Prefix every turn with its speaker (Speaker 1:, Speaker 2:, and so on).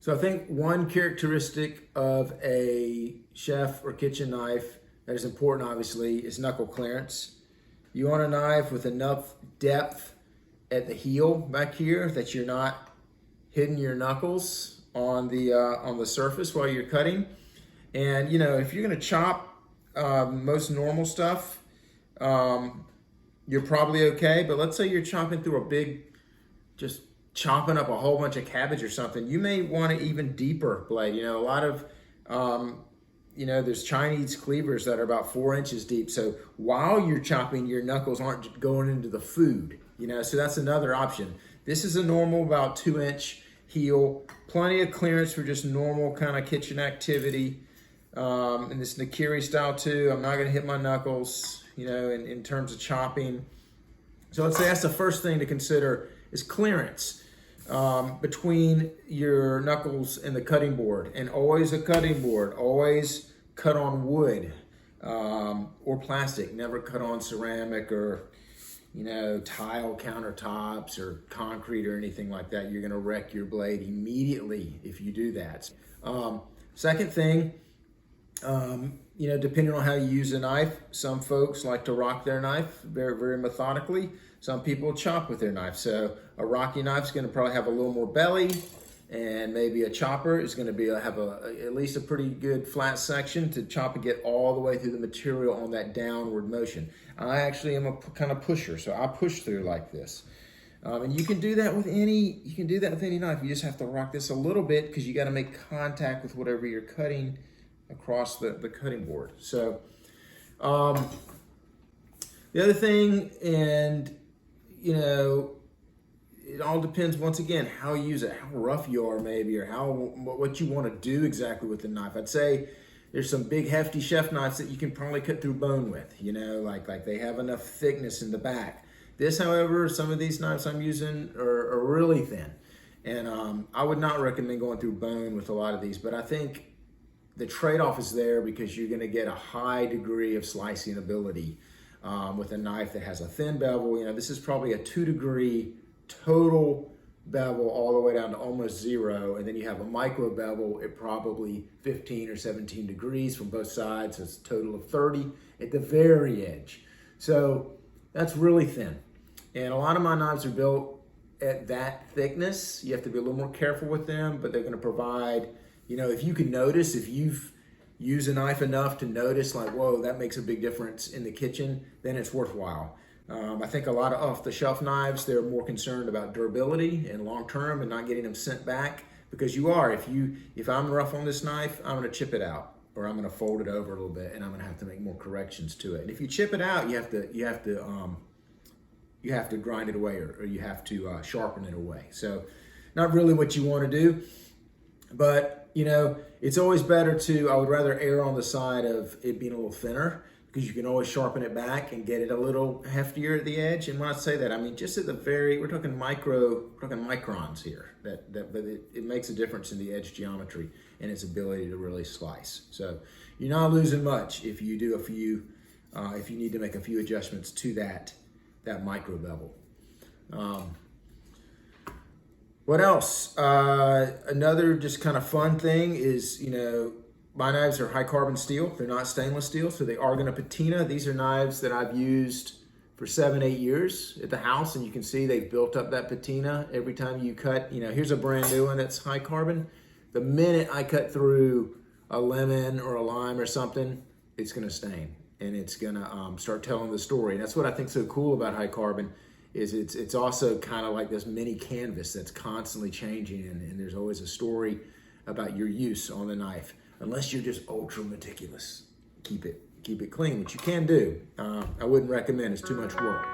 Speaker 1: So I think one characteristic of a chef or kitchen knife that is important, obviously, is knuckle clearance. You want a knife with enough depth at the heel back here that you're not hitting your knuckles on the surface while you're cutting. And if you're going to chop most normal stuff, you're probably okay. But let's say you're chopping through a big, just chopping up a whole bunch of cabbage or something, you may want an even deeper blade. A lot of, there's Chinese cleavers that are about 4 inches deep. So while you're chopping, your knuckles aren't going into the food, so that's another option. This is a normal about 2-inch heel, plenty of clearance for just normal kind of kitchen activity. And this Nakiri style too, I'm not gonna hit my knuckles, in terms of chopping. So let's say that's the first thing to consider is clearance between your knuckles and the cutting board. And always a cutting board, always cut on wood or plastic, never cut on ceramic or tile countertops or concrete or anything like that. You're gonna wreck your blade immediately if you do that. Second thing, depending on how you use a knife, some folks like to rock their knife very, very methodically. Some people chop with their knife. So a rocky knife is going to probably have a little more belly, and maybe a chopper is going to have at least a pretty good flat section to chop and get all the way through the material on that downward motion. I actually am a kind of pusher, so I push through like this. And you can do that with any knife. You just have to rock this a little bit because you got to make contact with whatever you're cutting across the cutting board. So the other thing, and it all depends once again how you use it, how rough you are maybe, or what you want to do exactly with the knife. I'd say there's some big hefty chef knives that you can probably cut through bone with, like they have enough thickness in the back. This, however, some of these knives I'm using are really thin, and I would not recommend going through bone with a lot of these, but I think the trade-off is there because you're going to get a high degree of slicing ability with a knife that has a thin bevel. This is probably a 2-degree total bevel all the way down to almost 0, and then you have a micro bevel at probably 15 or 17 degrees from both sides. So it's a total of 30 at the very edge. So that's really thin, and a lot of my knives are built at that thickness. You have to be a little more careful with them, but they're going to provide, if you can notice, if you've used a knife enough to notice like, whoa, that makes a big difference in the kitchen, then it's worthwhile. I think a lot of off-the-shelf knives, they're more concerned about durability and long-term and not getting them sent back, because if I'm rough on this knife, I'm going to chip it out, or I'm going to fold it over a little bit, and I'm going to have to make more corrections to it. And if you chip it out, you have to grind it away, or you have to sharpen it away. So not really what you want to do, but it's always better I would rather err on the side of it being a little thinner, because you can always sharpen it back and get it a little heftier at the edge. And when I say that, I mean just at we're talking microns here, but it makes a difference in the edge geometry and its ability to really slice. So you're not losing much if you do if you need to make a few adjustments to that micro bevel. What else? Another just kind of fun thing is, my knives are high carbon steel. They're not stainless steel, so they are going to patina. These are knives that I've used for 7-8 years at the house, and you can see they've built up that patina every time you cut. Here's a brand new one that's high carbon. The minute I cut through a lemon or a lime or something, it's going to stain, and it's going to start telling the story. And that's what I think so cool about high carbon, is it's also kind of like this mini canvas that's constantly changing, and there's always a story about your use on the knife, unless you're just ultra meticulous. Keep it clean, which you can do. I wouldn't recommend. It's too much work.